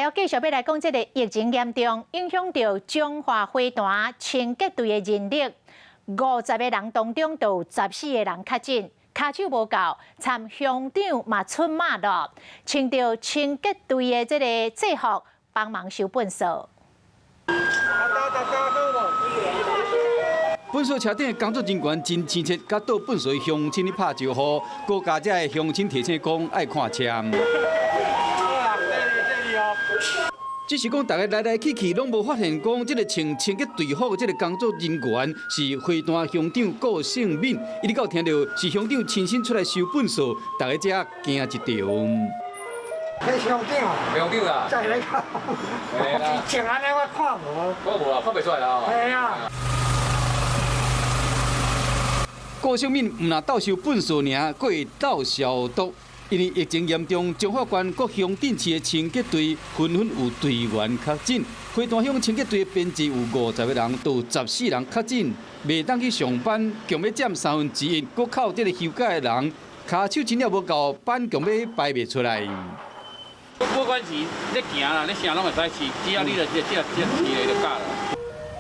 来继续要来讲这个疫情严重，影响到中华花坛清洁队的人力，50个人当中就有14个人确诊，骹手无够，参乡长嘛出马了，穿着清洁队的这个制服帮忙收粪扫。 粪扫车顶的工作人员真亲切，甲倒粪扫的乡亲咧拍招呼，各家这的乡亲提醒讲爱看车。只是讲大家来来去去，拢无发现讲这个穿清洁队服的这个工作人员是花坛乡长顾姓敏。一直到听到是乡长亲身出来收粪扫，大家才惊一跳。迄乡长啊，乡长啊，再来看，穿安尼我看无，看无啊，看袂出来啦。系啊。 顾姓敏唔但斗收粪扫尔，佫会斗消毒。因为疫情严重，彰化县各乡镇市的清洁队纷纷有队员确诊。花坛乡清洁队的编制有50个人，都有14人确诊，袂当去上班，强要占1/3，佫靠这个休假的人，骹手真了无够，板强要排袂出来。不管是咧行啦，咧啥拢会使试，只要你着试就教啦。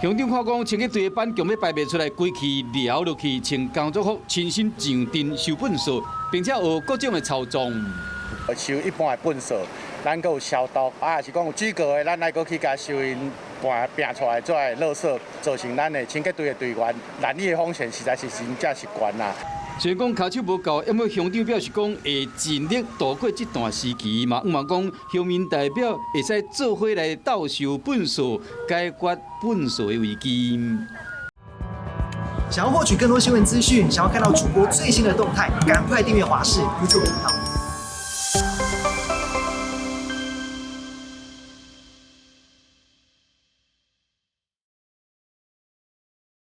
乡长看讲清洁队的板强要排袂出来，规气撩落去，穿工作服，亲身上阵收粪扫，并且学各种的操纵。收一般的粪扫，咱阁有消毒，也是讲有水果的，咱来阁去甲收因并出来做的垃圾，造成咱的清洁队的队员难力的风险实在是真正是悬啦。 虽然讲骹手无够，因为乡长表示讲会尽力度过这段时期嘛，讲乡民代表会使做伙来斗收粪扫，解决粪扫的危机。想要获取更多新闻资讯，想要看到主播最新的动态，赶快订阅华视 YouTube 频道。